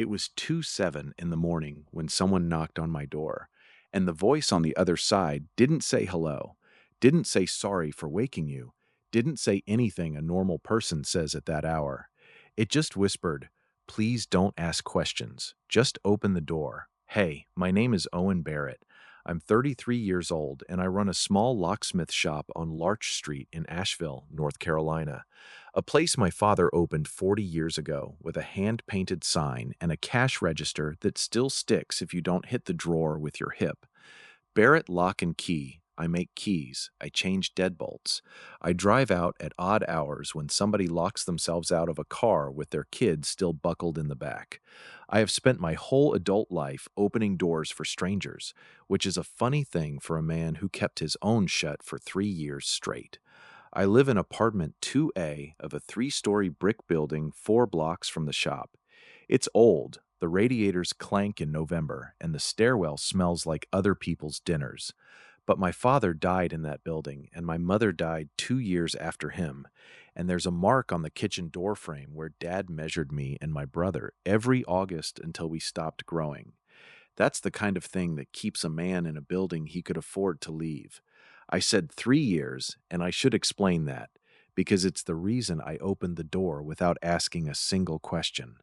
It was 2:07 in the morning when someone knocked on my door, and the voice on the other side didn't say hello, didn't say sorry for waking you, didn't say anything a normal person says at that hour. It just whispered, "Please don't ask questions. Just open the door. Hey, my name is Owen Barrett. I'm 33 years old and I run a small locksmith shop on Larch Street in Asheville, North Carolina. A place my father opened 40 years ago with a hand-painted sign and a cash register that still sticks if you don't hit the drawer with your hip. Barrett Lock and Key. I make keys. I change deadbolts. I drive out at odd hours when somebody locks themselves out of a car with their kids still buckled in the back. I have spent my whole adult life opening doors for strangers, which is a funny thing for a man who kept his own shut for 3 years straight. I live in apartment 2A of a three-story brick building 4 blocks from the shop. It's old, the radiators clank in November, and the stairwell smells like other people's dinners. But my father died in that building, and my mother died 2 years after him, and there's a mark on the kitchen door frame where Dad measured me and my brother every August until we stopped growing. That's the kind of thing that keeps a man in a building he could afford to leave. I said 3 years, and I should explain that, because it's the reason I opened the door without asking a single question.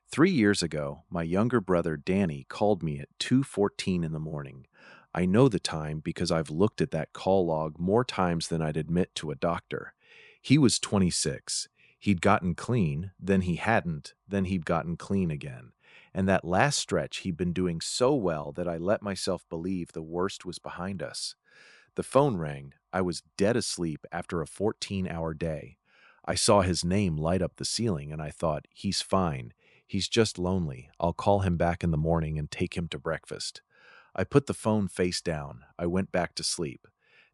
3 years ago, my younger brother Danny called me at 2:14 in the morning. I know the time because I've looked at that call log more times than I'd admit to a doctor. He was 26. He'd gotten clean, then he hadn't, then he'd gotten clean again. And that last stretch he'd been doing so well that I let myself believe the worst was behind us. The phone rang. I was dead asleep after a 14-hour day. I saw his name light up the ceiling and I thought, he's fine. He's just lonely. I'll call him back in the morning and take him to breakfast. I put the phone face down. I went back to sleep.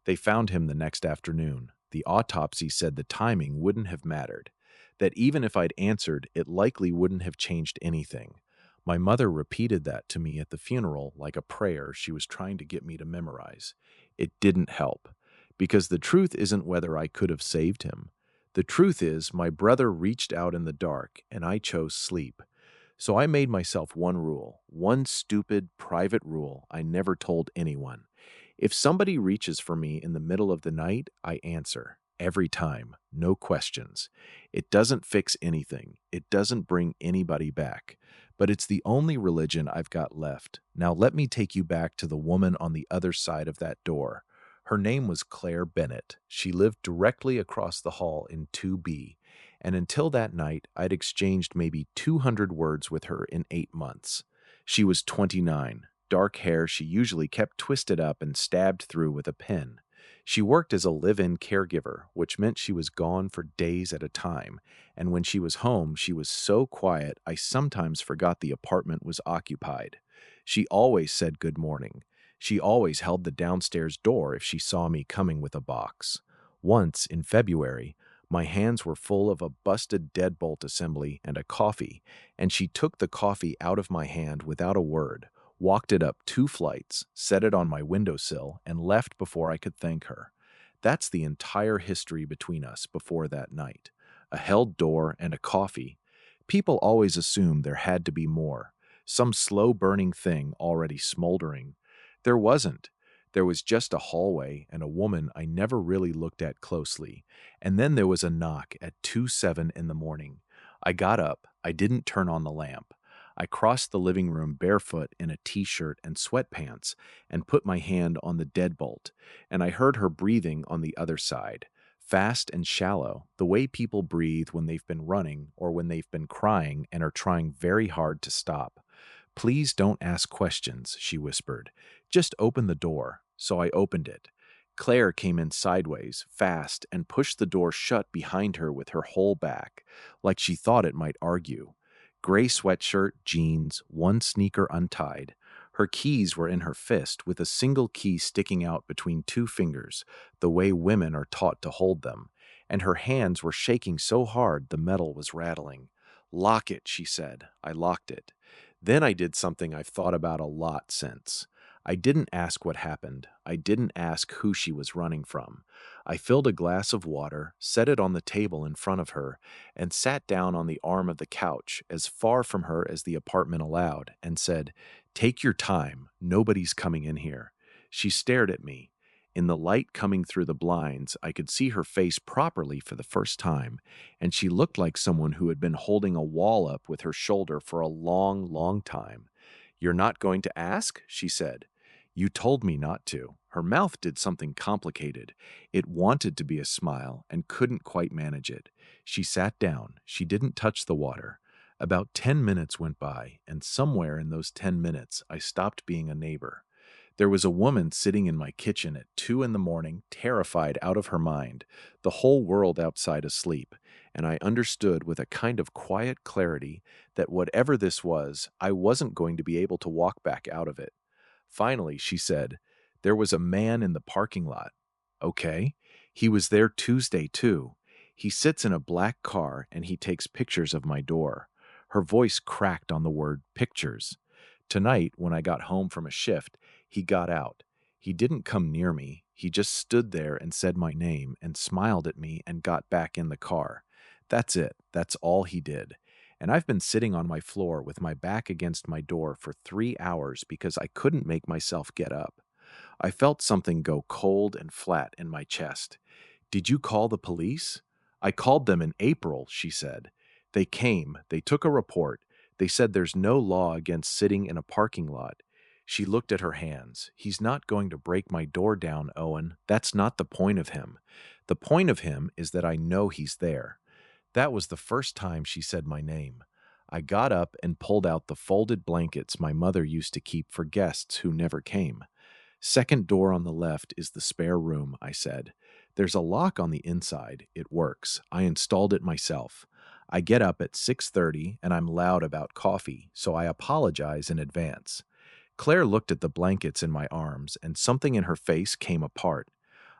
They found him the next afternoon. The autopsy said the timing wouldn't have mattered, that even if I'd answered, it likely wouldn't have changed anything. My mother repeated that to me at the funeral like a prayer she was trying to get me to memorize. It didn't help, because the truth isn't whether I could have saved him. The truth is, my brother reached out in the dark, and I chose sleep. So I made myself one rule, one stupid, private rule I never told anyone. If somebody reaches for me in the middle of the night, I answer. Every time. No questions. It doesn't fix anything. It doesn't bring anybody back. But it's the only religion I've got left. Now let me take you back to the woman on the other side of that door. Her name was Claire Bennett. She lived directly across the hall in 2B. And until that night, I'd exchanged maybe 200 words with her in 8 months. She was 29. Dark hair she usually kept twisted up and stabbed through with a pen. She worked as a live-in caregiver, which meant she was gone for days at a time, and when she was home, she was so quiet I sometimes forgot the apartment was occupied. She always said good morning. She always held the downstairs door if she saw me coming with a box. Once, in February, my hands were full of a busted deadbolt assembly and a coffee, and she took the coffee out of my hand without a word, walked it up 2 flights, set it on my windowsill, and left before I could thank her. That's the entire history between us before that night. A held door and a coffee. People always assumed there had to be more, some slow-burning thing already smoldering. There wasn't. There was just a hallway and a woman I never really looked at closely. And then there was a knock at 2:07 in the morning. I got up. I didn't turn on the lamp. I crossed the living room barefoot in a t-shirt and sweatpants and put my hand on the deadbolt, and I heard her breathing on the other side, fast and shallow, the way people breathe when they've been running or when they've been crying and are trying very hard to stop. "Please don't ask questions," she whispered. "Just open the door." So I opened it. Claire came in sideways, fast, and pushed the door shut behind her with her whole back, like she thought it might argue. Gray sweatshirt, jeans, one sneaker untied. Her keys were in her fist, with a single key sticking out between 2 fingers, the way women are taught to hold them, and her hands were shaking so hard the metal was rattling. "Lock it," she said. I locked it. Then I did something I've thought about a lot since. I didn't ask what happened. I didn't ask who she was running from. I filled a glass of water, set it on the table in front of her, and sat down on the arm of the couch, as far from her as the apartment allowed, and said, "Take your time. Nobody's coming in here." She stared at me. In the light coming through the blinds, I could see her face properly for the first time, and she looked like someone who had been holding a wall up with her shoulder for a long, long time. "You're not going to ask?" she said. "You told me not to." Her mouth did something complicated. It wanted to be a smile and couldn't quite manage it. She sat down. She didn't touch the water. About 10 minutes went by, and somewhere in those 10 minutes, I stopped being a neighbor. There was a woman sitting in my kitchen at 2 in the morning, terrified out of her mind, the whole world outside asleep, and I understood with a kind of quiet clarity that whatever this was, I wasn't going to be able to walk back out of it. Finally, she said, "There was a man in the parking lot." "Okay." "He was there Tuesday, too. He sits in a black car and he takes pictures of my door." Her voice cracked on the word pictures. "Tonight, when I got home from a shift, he got out. He didn't come near me. He just stood there and said my name and smiled at me and got back in the car. That's it. That's all he did. And I've been sitting on my floor with my back against my door for 3 hours because I couldn't make myself get up. I felt something go cold and flat in my chest. "Did you call the police?" "I called them in April," she said. "They came. They took a report. They said there's no law against sitting in a parking lot." She looked at her hands. "He's not going to break my door down, Owen. That's not the point of him. The point of him is that I know he's there." That was the first time she said my name. I got up and pulled out the folded blankets my mother used to keep for guests who never came. "Second door on the left is the spare room," I said. "There's a lock on the inside. It works. I installed it myself. I get up at 6:30 and I'm loud about coffee, so I apologize in advance." Claire looked at the blankets in my arms and something in her face came apart.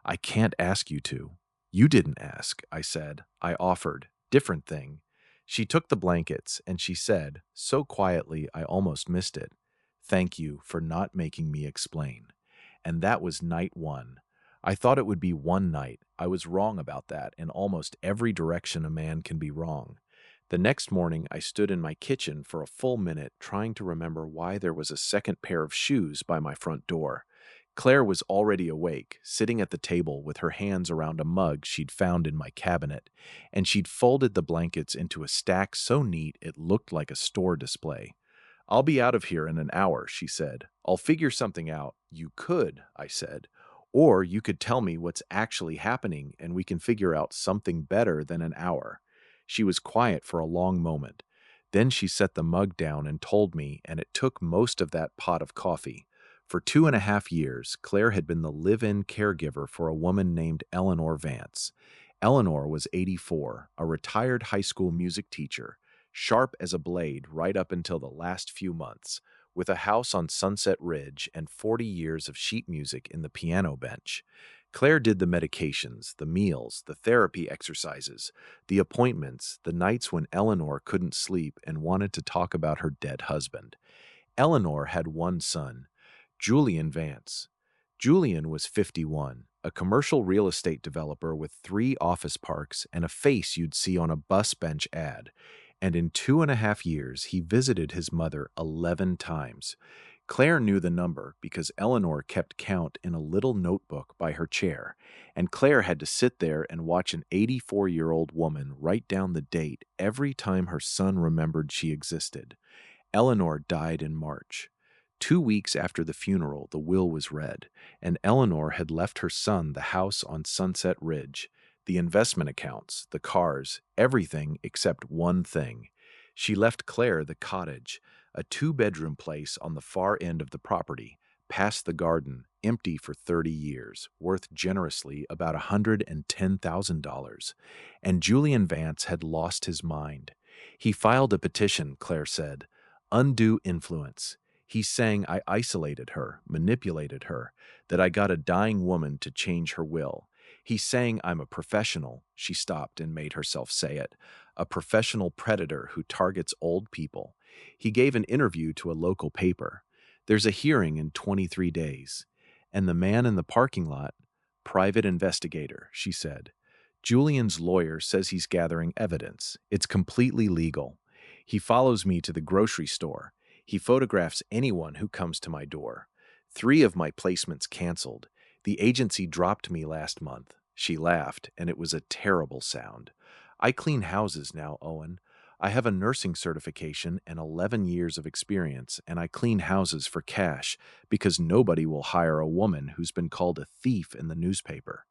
"I can't ask you to." "You didn't ask," I said. "I offered. Different thing." She took the blankets and she said, so quietly I almost missed it, "Thank you for not making me explain." And that was night one. I thought it would be one night. I was wrong about that in almost every direction a man can be wrong. The next morning, I stood in my kitchen for a full minute trying to remember why there was a second pair of shoes by my front door. Claire was already awake, sitting at the table with her hands around a mug she'd found in my cabinet, and she'd folded the blankets into a stack so neat it looked like a store display. "I'll be out of here in an hour," she said. "I'll figure something out." "You could," I said. "Or you could tell me what's actually happening and we can figure out something better than an hour." She was quiet for a long moment. Then she set the mug down and told me, and it took most of that pot of coffee. For 2.5 years, Claire had been the live-in caregiver for a woman named Eleanor Vance. Eleanor was 84, a retired high school music teacher, sharp as a blade right up until the last few months, with a house on Sunset Ridge and 40 years of sheet music in the piano bench. Claire did the medications, the meals, the therapy exercises, the appointments, the nights when Eleanor couldn't sleep and wanted to talk about her dead husband. Eleanor had one son, Julian Vance. Julian was 51, a commercial real estate developer with 3 office parks and a face you'd see on a bus bench ad. And in 2.5 years, he visited his mother 11 times. Claire knew the number because Eleanor kept count in a little notebook by her chair, and Claire had to sit there and watch an 84-year-old woman write down the date every time her son remembered she existed. Eleanor died in March. 2 weeks after the funeral, the will was read, and Eleanor had left her son the house on Sunset Ridge, the investment accounts, the cars, everything except one thing. She left Claire the cottage, a 2-bedroom place on the far end of the property, past the garden, empty for 30 years, worth generously about $110,000. And Julian Vance had lost his mind. He filed a petition, Claire said. Undue influence. He's saying I isolated her, manipulated her, that I got a dying woman to change her will. He's saying I'm a professional, she stopped and made herself say it, a professional predator who targets old people. He gave an interview to a local paper. There's a hearing in 23 days. And the man in the parking lot, private investigator, she said. Julian's lawyer says he's gathering evidence. It's completely legal. He follows me to the grocery store. He photographs anyone who comes to my door. 3 of my placements canceled. The agency dropped me last month. She laughed, and it was a terrible sound. I clean houses now, Owen. I have a nursing certification and 11 years of experience, and I clean houses for cash because nobody will hire a woman who's been called a thief in the newspaper.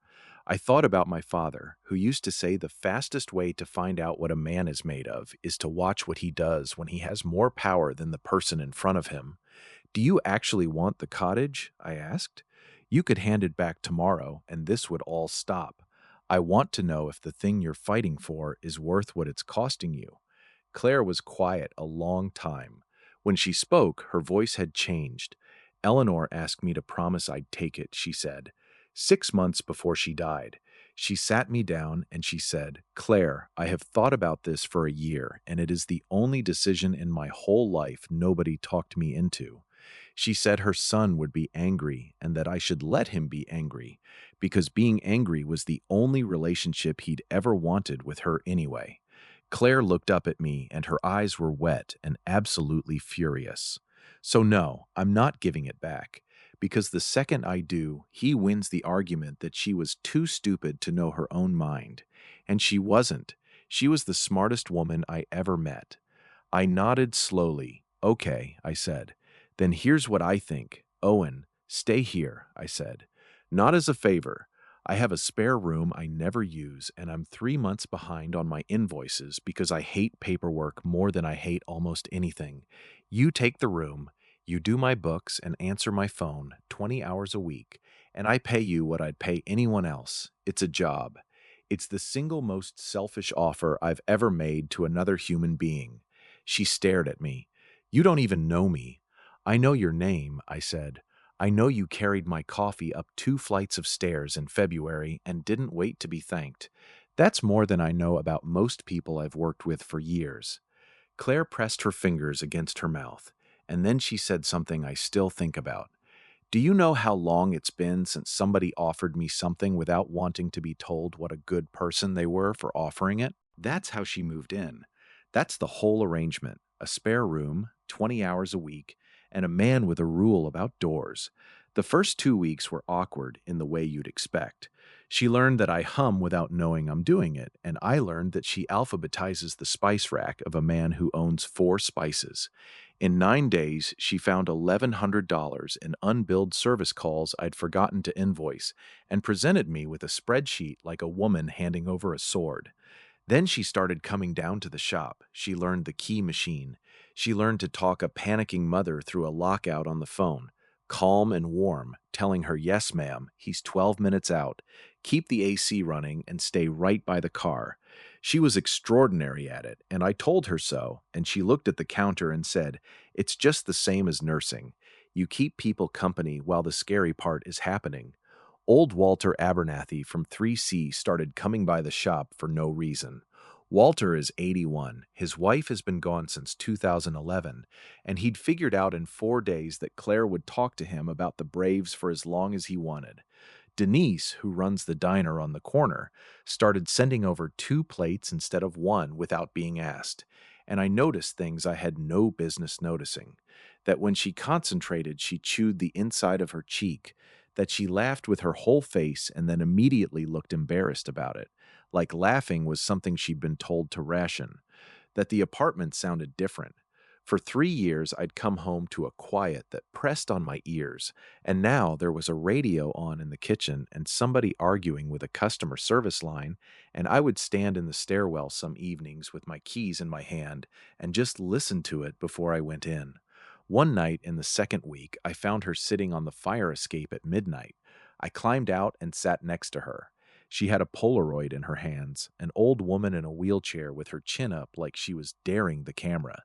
I thought about my father, who used to say the fastest way to find out what a man is made of is to watch what he does when he has more power than the person in front of him. Do you actually want the cottage? I asked. You could hand it back tomorrow, and this would all stop. I want to know if the thing you're fighting for is worth what it's costing you. Claire was quiet a long time. When she spoke, her voice had changed. Eleanor asked me to promise I'd take it, she said. 6 months before she died. She sat me down and she said, Claire, I have thought about this for a year, and it is the only decision in my whole life nobody talked me into. She said her son would be angry and that I should let him be angry, because being angry was the only relationship he'd ever wanted with her anyway. Claire looked up at me, and her eyes were wet and absolutely furious. So no, I'm not giving it back, because the second I do, he wins the argument that she was too stupid to know her own mind. And she wasn't. She was the smartest woman I ever met. I nodded slowly. Okay, I said. Then here's what I think. Owen, stay here, I said. Not as a favor. I have a spare room I never use, and I'm 3 months behind on my invoices because I hate paperwork more than I hate almost anything. You take the room, you do my books and answer my phone 20 hours a week, and I pay you what I'd pay anyone else. It's a job. It's the single most selfish offer I've ever made to another human being. She stared at me. You don't even know me. I know your name, I said. I know you carried my coffee up 2 flights of stairs in February and didn't wait to be thanked. That's more than I know about most people I've worked with for years. Claire pressed her fingers against her mouth, and then she said something I still think about. Do you know how long it's been since somebody offered me something without wanting to be told what a good person they were for offering it? That's how she moved in. That's the whole arrangement. A spare room, 20 hours a week, and a man with a rule about doors. The first 2 weeks were awkward in the way you'd expect. She learned that I hum without knowing I'm doing it, and I learned that she alphabetizes the spice rack of a man who owns 4 spices. In 9 days, she found $1,100 in unbilled service calls I'd forgotten to invoice and presented me with a spreadsheet like a woman handing over a sword. Then she started coming down to the shop. She learned the key machine. She learned to talk a panicking mother through a lockout on the phone, calm and warm, telling her, yes, ma'am, he's 12 minutes out. Keep the AC running and stay right by the car. She was extraordinary at it, and I told her so, and she looked at the counter and said, it's just the same as nursing. You keep people company while the scary part is happening. Old Walter Abernathy from 3C started coming by the shop for no reason. Walter is 81. His wife has been gone since 2011, and he'd figured out in 4 days that Claire would talk to him about the Braves for as long as he wanted. Denise, who runs the diner on the corner, started sending over 2 plates instead of 1 without being asked, and I noticed things I had no business noticing. That when she concentrated, she chewed the inside of her cheek, that she laughed with her whole face and then immediately looked embarrassed about it, like laughing was something she'd been told to ration, that the apartment sounded different. For 3 years, I'd come home to a quiet that pressed on my ears, and now there was a radio on in the kitchen and somebody arguing with a customer service line, and I would stand in the stairwell some evenings with my keys in my hand and just listen to it before I went in. One night in the second week, I found her sitting on the fire escape at midnight. I climbed out and sat next to her. She had a Polaroid in her hands, an old woman in a wheelchair with her chin up like she was daring the camera.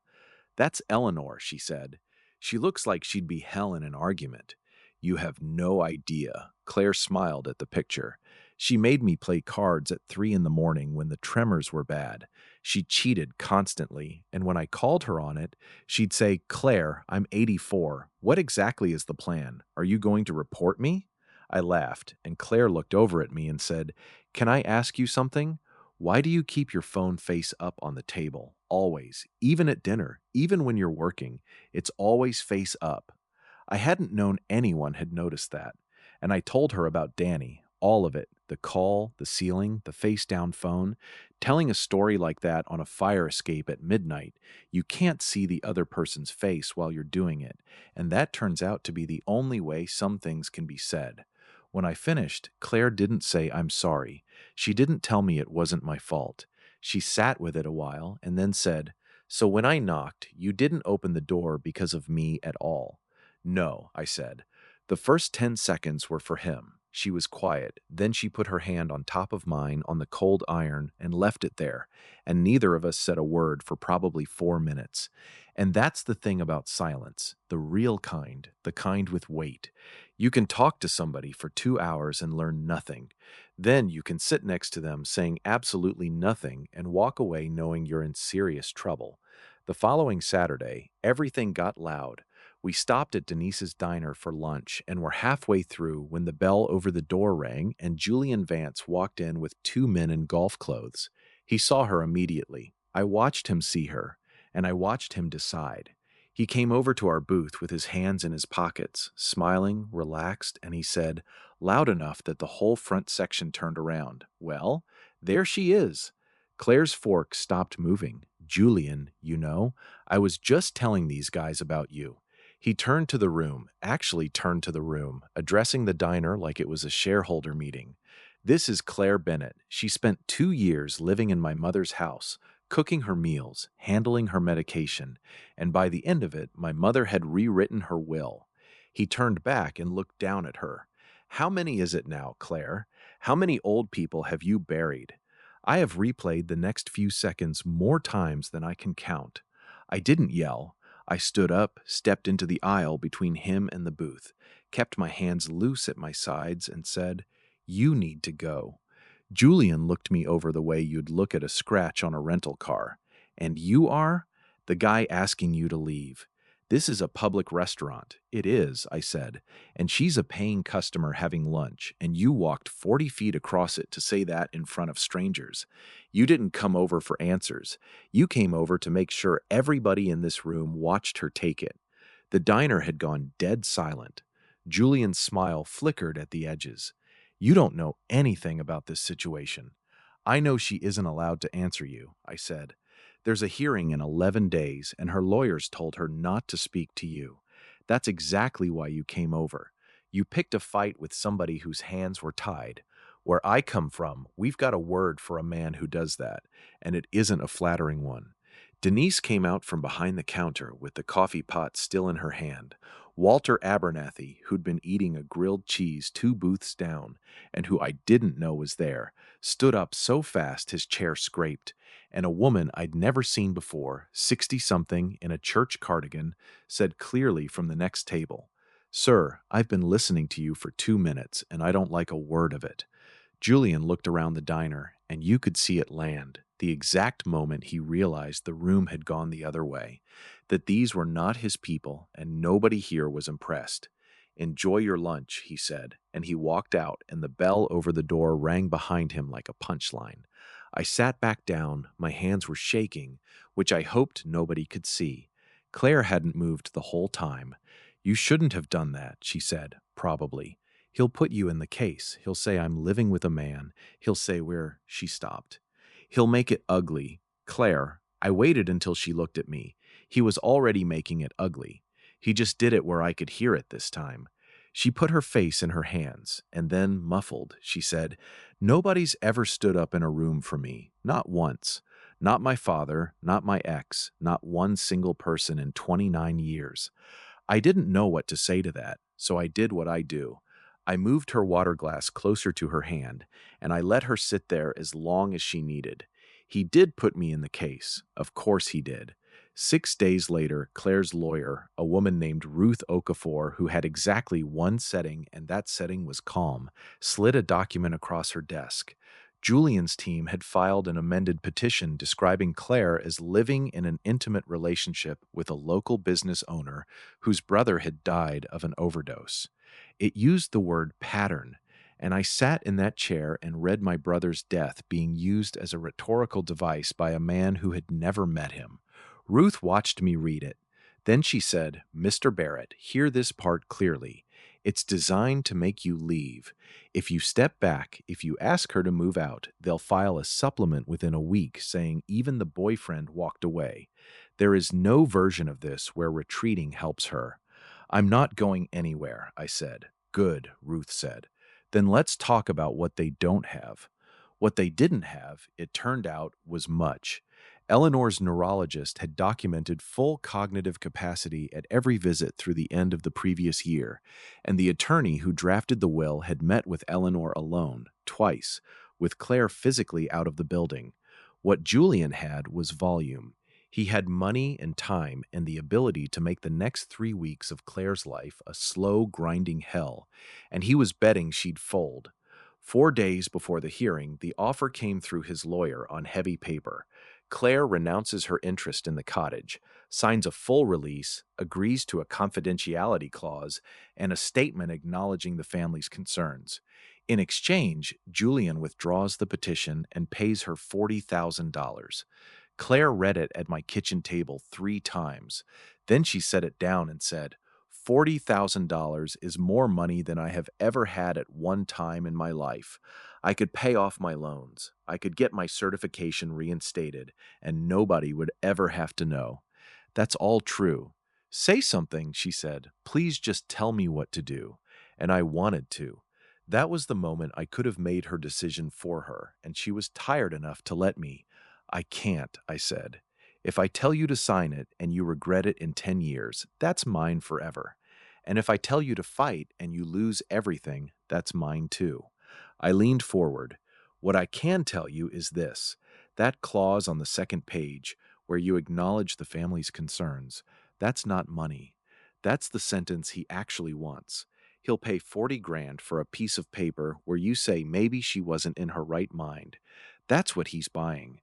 That's Eleanor, she said. She looks like she'd be hell in an argument. You have no idea. Claire smiled at the picture. She made me play cards at 3 in the morning when the tremors were bad. She cheated constantly, and when I called her on it, she'd say, "Claire, I'm 84. What exactly is the plan? Are you going to report me?" I laughed, and Claire looked over at me and said, "Can I ask you something? Why do you keep your phone face up on the table? Always, even at dinner, even when you're working, it's always face up." I hadn't known anyone had noticed that, and I told her about Danny, all of it, the call, the ceiling, the face-down phone. Telling a story like that on a fire escape at midnight, you can't see the other person's face while you're doing it, and that turns out to be the only way some things can be said. When I finished, Claire didn't say I'm sorry. She didn't tell me it wasn't my fault. She sat with it a while and then said, "So when I knocked, you didn't open the door because of me at all." "No," I said. The first 10 seconds were for him. She was quiet. Then she put her hand on top of mine on the cold iron and left it there, and neither of us said a word for probably 4 minutes. And that's the thing about silence, the real kind, the kind with weight. You can talk to somebody for 2 hours and learn nothing. Then you can sit next to them saying absolutely nothing and walk away knowing you're in serious trouble. The following Saturday, everything got loud. We stopped at Denise's diner for lunch and were halfway through when the bell over the door rang and Julian Vance walked in with two men in golf clothes. He saw her immediately. I watched him see her, and I watched him decide. He came over to our booth with his hands in his pockets, smiling, relaxed, and he said, loud enough that the whole front section turned around, "Well, there she is." Claire's fork stopped moving. "Julian, you know, I was just telling these guys about you." He turned to the room, actually turned to the room, addressing the diner like it was a shareholder meeting. "This is Claire Bennett. She spent 2 years living in my mother's house, cooking her meals, handling her medication, and by the end of it, my mother had rewritten her will." He turned back and looked down at her. "How many is it now, Claire? How many old people have you buried?" I have replayed the next few seconds more times than I can count. I didn't yell. I stood up, stepped into the aisle between him and the booth, kept my hands loose at my sides, and said, "You need to go." Julian looked me over the way you'd look at a scratch on a rental car. "And you are?" "The guy asking you to leave." "This is a public restaurant." "It is," I said, "and she's a paying customer having lunch, and you walked 40 feet across it to say that in front of strangers. You didn't come over for answers. You came over to make sure everybody in this room watched her take it." The diner had gone dead silent. Julian's smile flickered at the edges. "You don't know anything about this situation." "I know she isn't allowed to answer you," I said. "There's a hearing in 11 days, and her lawyers told her not to speak to you. That's exactly why you came over. You picked a fight with somebody whose hands were tied. Where I come from, we've got a word for a man who does that, and it isn't a flattering one." Denise came out from behind the counter with the coffee pot still in her hand. Walter Abernathy, who'd been eating a grilled cheese 2 booths down, and who I didn't know was there, stood up so fast his chair scraped, and a woman I'd never seen before, 60-something, in a church cardigan, said clearly from the next table, "Sir, I've been listening to you for 2 minutes, and I don't like a word of it." Julian looked around the diner, and you could see it land, the exact moment he realized the room had gone the other way, that these were not his people, and nobody here was impressed. "Enjoy your lunch," he said, and he walked out, and the bell over the door rang behind him like a punchline. I sat back down, my hands were shaking, which I hoped nobody could see. Claire hadn't moved the whole time. "You shouldn't have done that," she said, probably. "He'll put you in the case. He'll say I'm living with a man. He'll say we're—" She stopped. "He'll make it ugly." "Claire," I waited until she looked at me. He was already making it ugly. He just did it where I could hear it this time. She put her face in her hands, and then, muffled, she said, "Nobody's ever stood up in a room for me. Not once. Not my father, not my ex, not one single person in 29 years. I didn't know what to say to that, so I did what I do. I moved her water glass closer to her hand, and I let her sit there as long as she needed. He did put me in the case. Of course he did. 6 days later, Claire's lawyer, a woman named Ruth Okafor, who had exactly one setting, and that setting was calm, slid a document across her desk. Julian's team had filed an amended petition describing Claire as living in an intimate relationship with a local business owner whose brother had died of an overdose. It used the word pattern, and I sat in that chair and read my brother's death being used as a rhetorical device by a man who had never met him. Ruth watched me read it. Then she said, "Mr. Barrett, hear this part clearly. It's designed to make you leave. If you step back, if you ask her to move out, they'll file a supplement within a week saying even the boyfriend walked away. There is no version of this where retreating helps her." "I'm not going anywhere," I said. "Good," Ruth said. "Then let's talk about what they don't have." What they didn't have, it turned out, was much. Eleanor's neurologist had documented full cognitive capacity at every visit through the end of the previous year, and the attorney who drafted the will had met with Eleanor alone, twice, with Claire physically out of the building. What Julian had was volume. He had money and time and the ability to make the next 3 weeks of Claire's life a slow, grinding hell, and he was betting she'd fold. 4 days before the hearing, the offer came through his lawyer on heavy paper. Claire renounces her interest in the cottage, signs a full release, agrees to a confidentiality clause, and a statement acknowledging the family's concerns. In exchange, Julian withdraws the petition and pays her $40,000. Claire read it at my kitchen table 3 times. Then she set it down and said, $40,000 is more money than I have ever had at one time in my life. I could pay off my loans. I could get my certification reinstated, and nobody would ever have to know. That's all true. Say something, she said. Please just tell me what to do. And I wanted to. That was the moment I could have made her decision for her, and she was tired enough to let me. I can't, I said. If I tell you to sign it and you regret it in 10 years, that's mine forever. And if I tell you to fight and you lose everything, that's mine too. I leaned forward. What I can tell you is this. That clause on the second page, where you acknowledge the family's concerns, that's not money. That's the sentence he actually wants. He'll pay 40 grand for a piece of paper where you say maybe she wasn't in her right mind. That's what he's buying.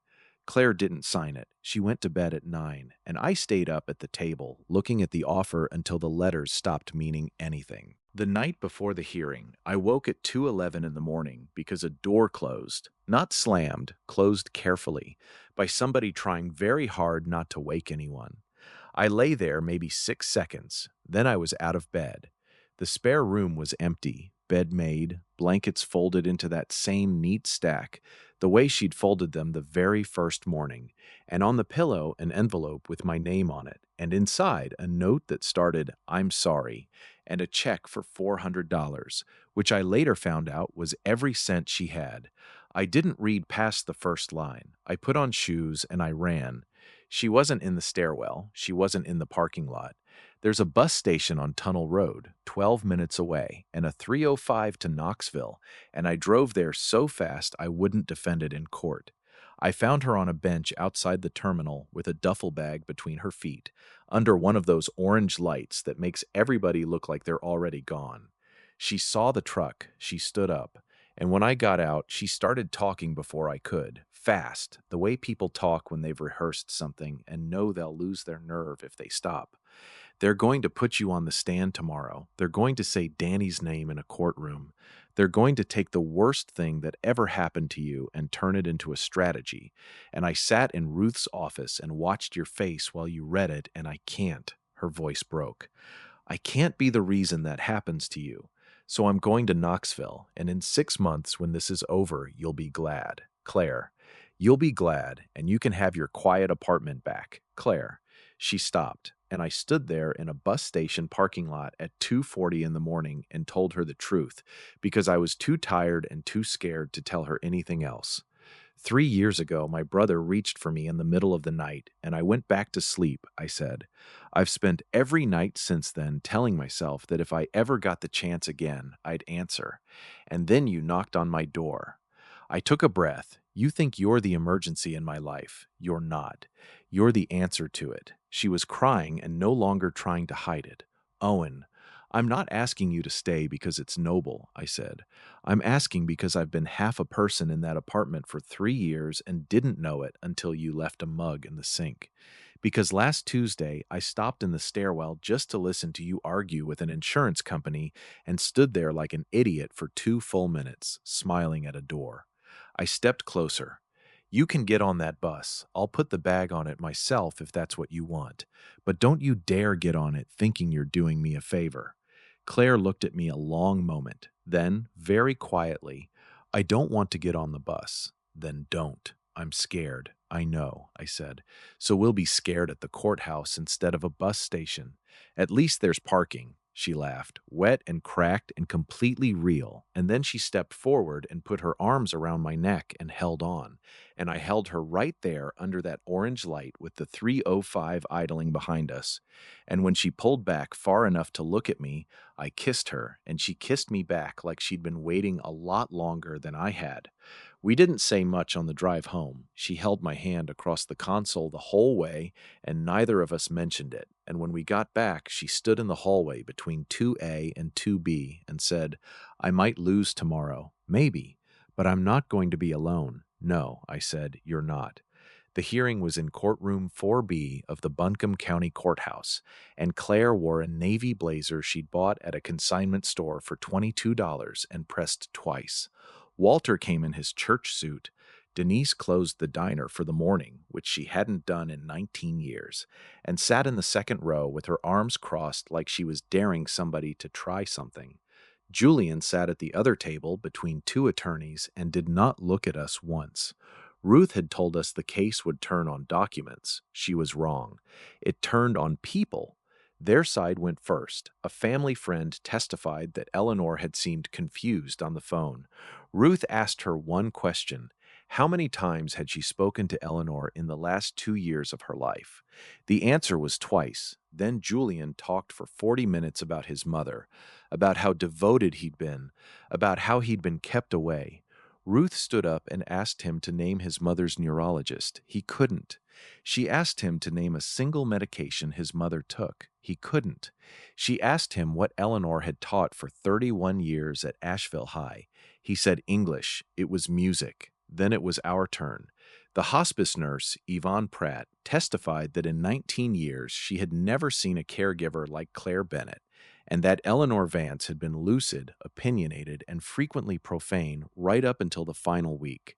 Claire didn't sign it. She went to bed at 9, and I stayed up at the table, looking at the offer until the letters stopped meaning anything. The night before the hearing, I woke at 2:11 in the morning because a door closed, not slammed, closed carefully, by somebody trying very hard not to wake anyone. I lay there maybe 6 seconds, then I was out of bed. The spare room was empty, bed made, blankets folded into that same neat stack, the way she'd folded them the very first morning, and on the pillow an envelope with my name on it, and inside a note that started, "I'm sorry," and a check for $400, which I later found out was every cent she had. I didn't read past the first line. I put on shoes and I ran. She wasn't in the stairwell. She wasn't in the parking lot. There's a bus station on Tunnel Road, 12 minutes away, and a 3:05 to Knoxville, and I drove there so fast I wouldn't defend it in court. I found her on a bench outside the terminal with a duffel bag between her feet, under one of those orange lights that makes everybody look like they're already gone. She saw the truck, she stood up, and when I got out, she started talking before I could, fast, the way people talk when they've rehearsed something and know they'll lose their nerve if they stop. They're going to put you on the stand tomorrow. They're going to say Danny's name in a courtroom. They're going to take the worst thing that ever happened to you and turn it into a strategy. And I sat in Ruth's office and watched your face while you read it, and I can't. Her voice broke. I can't be the reason that happens to you. So I'm going to Knoxville, and in 6 months, when this is over, you'll be glad. Claire. You'll be glad, and you can have your quiet apartment back. Claire. She stopped, and I stood there in a bus station parking lot at 2:40 in the morning and told her the truth, because I was too tired and too scared to tell her anything else. 3 years ago, my brother reached for me in the middle of the night, and I went back to sleep, I said. I've spent every night since then telling myself that if I ever got the chance again, I'd answer. And then you knocked on my door. I took a breath. You think you're the emergency in my life. You're not. You're the answer to it. She was crying and no longer trying to hide it. Owen, I'm not asking you to stay because it's noble, I said. I'm asking because I've been half a person in that apartment for 3 years and didn't know it until you left a mug in the sink. Because last Tuesday, I stopped in the stairwell just to listen to you argue with an insurance company and stood there like an idiot for 2 full minutes, smiling at a door. I stepped closer. You can get on that bus. I'll put the bag on it myself if that's what you want. But don't you dare get on it thinking you're doing me a favor. Claire looked at me a long moment. Then, very quietly, I don't want to get on the bus. Then don't. I'm scared. I know, I said. So we'll be scared at the courthouse instead of a bus station. At least there's parking. She laughed, wet and cracked and completely real, and then she stepped forward and put her arms around my neck and held on. And I held her right there under that orange light with the 305 idling behind us. And when she pulled back far enough to look at me, I kissed her, and she kissed me back like she'd been waiting a lot longer than I had. We didn't say much on the drive home. She held my hand across the console the whole way, and neither of us mentioned it. And when we got back, she stood in the hallway between 2A and 2B and said, I might lose tomorrow, maybe, but I'm not going to be alone. No, I said, you're not. The hearing was in courtroom 4B of the Buncombe County Courthouse, and Claire wore a navy blazer she'd bought at a consignment store for $22 and pressed twice. Walter came in his church suit. Denise closed the diner for the morning, which she hadn't done in 19 years, and sat in the second row with her arms crossed like she was daring somebody to try something. Julian sat at the other table between two attorneys and did not look at us once. Ruth had told us the case would turn on documents. She was wrong. It turned on people. Their side went first. A family friend testified that Eleanor had seemed confused on the phone. Ruth asked her one question. How many times had she spoken to Eleanor in the last 2 years of her life? The answer was twice. Then Julian talked for 40 minutes about his mother, about how devoted he'd been, about how he'd been kept away. Ruth stood up and asked him to name his mother's neurologist. He couldn't. She asked him to name a single medication his mother took. He couldn't. She asked him what Eleanor had taught for 31 years at Asheville High. He said English. It was music. Then it was our turn. The hospice nurse, Yvonne Pratt, testified that in 19 years she had never seen a caregiver like Claire Bennett, and that Eleanor Vance had been lucid, opinionated, and frequently profane right up until the final week.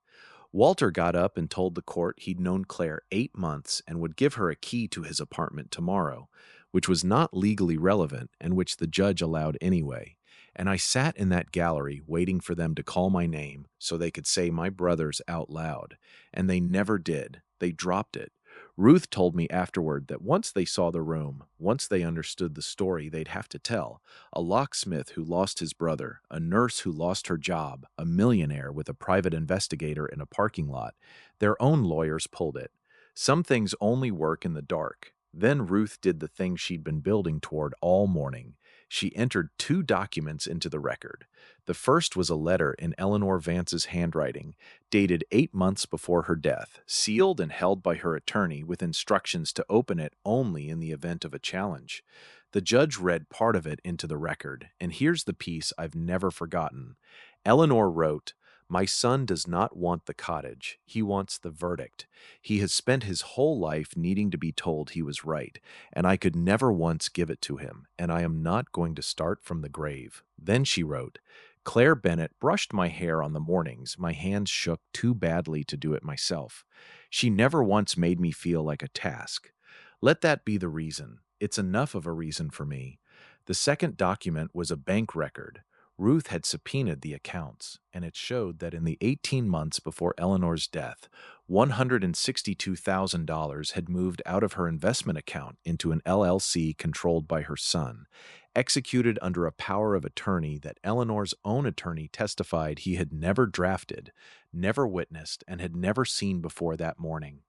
Walter got up and told the court he'd known Claire 8 months and would give her a key to his apartment tomorrow, which was not legally relevant and which the judge allowed anyway. And I sat in that gallery waiting for them to call my name so they could say my brother's out loud. And they never did. They dropped it. Ruth told me afterward that once they saw the room, once they understood the story they'd have to tell, a locksmith who lost his brother, a nurse who lost her job, a millionaire with a private investigator in a parking lot, their own lawyers pulled it. Some things only work in the dark. Then Ruth did the thing she'd been building toward all morning. She entered 2 documents into the record. The first was a letter in Eleanor Vance's handwriting, dated 8 months before her death, sealed and held by her attorney with instructions to open it only in the event of a challenge. The judge read part of it into the record, and here's the piece I've never forgotten. Eleanor wrote, "My son does not want the cottage. He wants the verdict. He has spent his whole life needing to be told he was right, and I could never once give it to him, and I am not going to start from the grave." Then she wrote, "Claire Bennett brushed my hair on the mornings. My hands shook too badly to do it myself. She never once made me feel like a task. Let that be the reason. It's enough of a reason for me." The second document was a bank record. Ruth had subpoenaed the accounts, and it showed that in the 18 months before Eleanor's death, $162,000 had moved out of her investment account into an LLC controlled by her son, executed under a power of attorney that Eleanor's own attorney testified he had never drafted, never witnessed, and had never seen before that morning.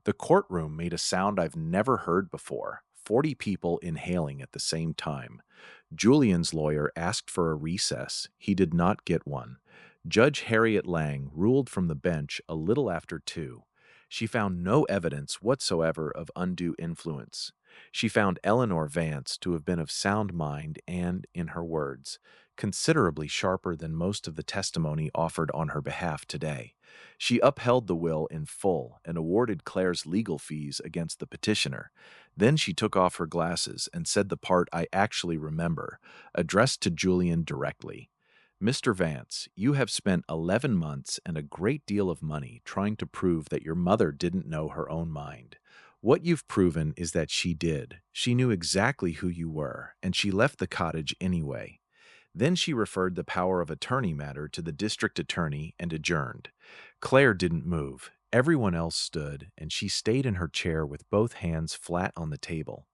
The courtroom made a sound I've never heard before, 40 people inhaling at the same time. Julian's lawyer asked for a recess. He did not get one. Judge Harriet Lang ruled from the bench a little after 2. She found no evidence whatsoever of undue influence. She found Eleanor Vance to have been of sound mind and, in her words, considerably sharper than most of the testimony offered on her behalf today. She upheld the will in full and awarded Claire's legal fees against the petitioner. Then she took off her glasses and said the part I actually remember, addressed to Julian directly. Mr. Vance, you have spent 11 months and a great deal of money trying to prove that your mother didn't know her own mind. What you've proven is that she did. She knew exactly who you were, and she left the cottage anyway. Then she referred the power of attorney matter to the district attorney and adjourned. Claire didn't move. Everyone else stood, and she stayed in her chair with both hands flat on the table.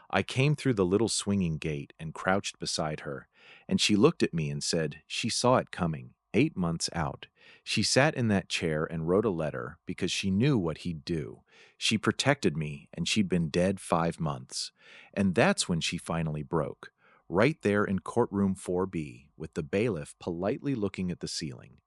I came through the little swinging gate and crouched beside her, and she looked at me and said she saw it coming, 8 months out. She sat in that chair and wrote a letter because she knew what he'd do. She protected me, and she'd been dead 5 months. And that's when she finally broke, right there in courtroom 4B, with the bailiff politely looking at the ceiling.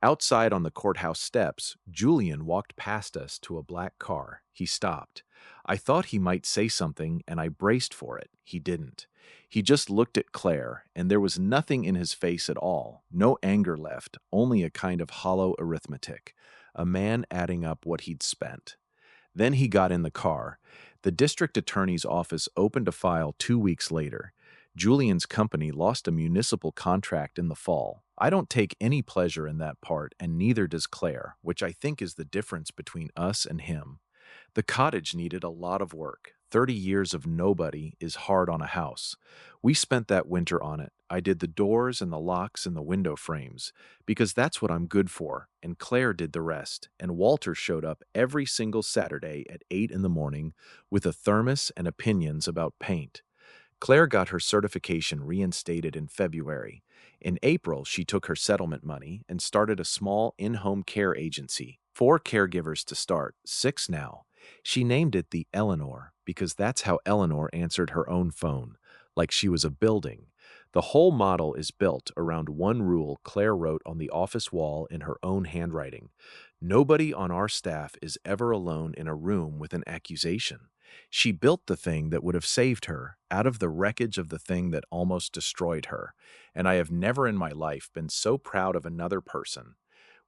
Outside on the courthouse steps, Julian walked past us to a black car. He stopped. I thought he might say something, and I braced for it. He didn't. He just looked at Claire, and there was nothing in his face at all, no anger left, only a kind of hollow arithmetic, a man adding up what he'd spent. Then he got in the car. The district attorney's office opened a file 2 weeks later. Julian's company lost a municipal contract in the fall. I don't take any pleasure in that part, and neither does Claire, which I think is the difference between us and him. The cottage needed a lot of work. 30 years of nobody is hard on a house. We spent that winter on it. I did the doors and the locks and the window frames, because that's what I'm good for, and Claire did the rest, and Walter showed up every single Saturday at 8 in the morning with a thermos and opinions about paint. Claire got her certification reinstated in February. In April, she took her settlement money and started a small in-home care agency. 4 caregivers to start, 6 now. She named it the Eleanor because that's how Eleanor answered her own phone, like she was a building. The whole model is built around one rule Claire wrote on the office wall in her own handwriting. Nobody on our staff is ever alone in a room with an accusation. She built the thing that would have saved her out of the wreckage of the thing that almost destroyed her, and I have never in my life been so proud of another person.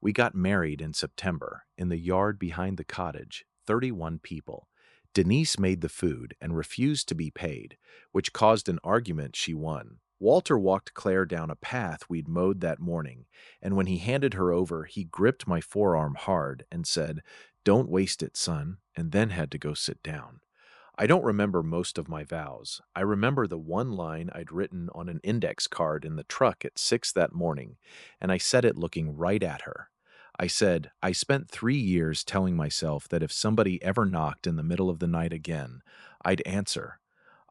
We got married in September, in the yard behind the cottage, 31 people. Denise made the food and refused to be paid, which caused an argument she won. Walter walked Claire down a path we'd mowed that morning, and when he handed her over, he gripped my forearm hard and said, "Don't waste it, son," and then had to go sit down. I don't remember most of my vows. I remember the one line I'd written on an index card in the truck at 6 that morning, and I said it looking right at her. I said, I spent 3 years telling myself that if somebody ever knocked in the middle of the night again, I'd answer.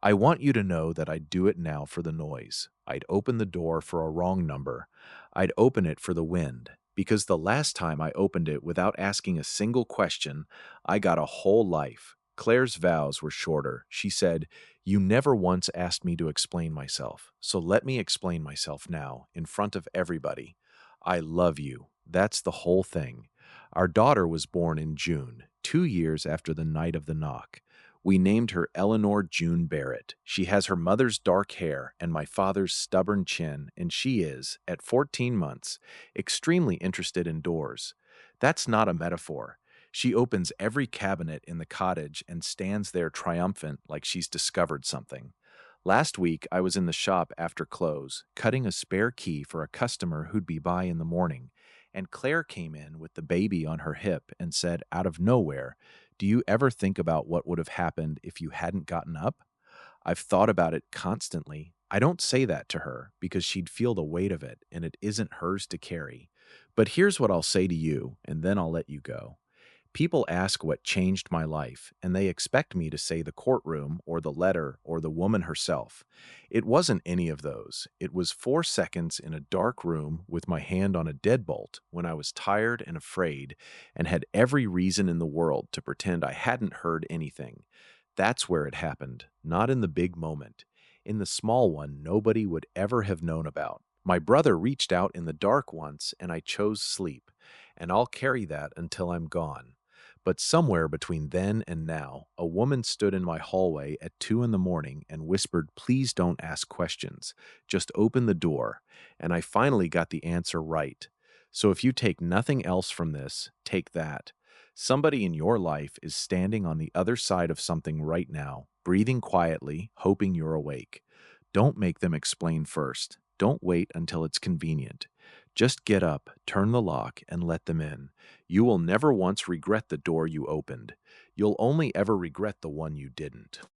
I want you to know that I'd do it now for the noise. I'd open the door for a wrong number. I'd open it for the wind, because the last time I opened it without asking a single question, I got a whole life. Claire's vows were shorter. She said, "You never once asked me to explain myself, so let me explain myself now, in front of everybody. I love you. That's the whole thing." Our daughter was born in June, 2 years after the night of the knock. We named her Eleanor June Barrett. She has her mother's dark hair and my father's stubborn chin, and she is, at 14 months, extremely interested in doors. That's not a metaphor. She opens every cabinet in the cottage and stands there triumphant like she's discovered something. Last week, I was in the shop after close, cutting a spare key for a customer who'd be by in the morning, and Claire came in with the baby on her hip and said out of nowhere, "Do you ever think about what would have happened if you hadn't gotten up?" I've thought about it constantly. I don't say that to her because she'd feel the weight of it, and it isn't hers to carry. But here's what I'll say to you, and then I'll let you go. People ask what changed my life, and they expect me to say the courtroom or the letter or the woman herself. It wasn't any of those. It was 4 seconds in a dark room with my hand on a deadbolt when I was tired and afraid and had every reason in the world to pretend I hadn't heard anything. That's where it happened, not in the big moment. In the small one nobody would ever have known about. My brother reached out in the dark once, and I chose sleep, and I'll carry that until I'm gone. But somewhere between then and now, a woman stood in my hallway at 2 in the morning and whispered, "Please don't ask questions. Just open the door." And I finally got the answer right. So if you take nothing else from this, take that. Somebody in your life is standing on the other side of something right now, breathing quietly, hoping you're awake. Don't make them explain first. Don't wait until it's convenient. Just get up, turn the lock, and let them in. You will never once regret the door you opened. You'll only ever regret the one you didn't.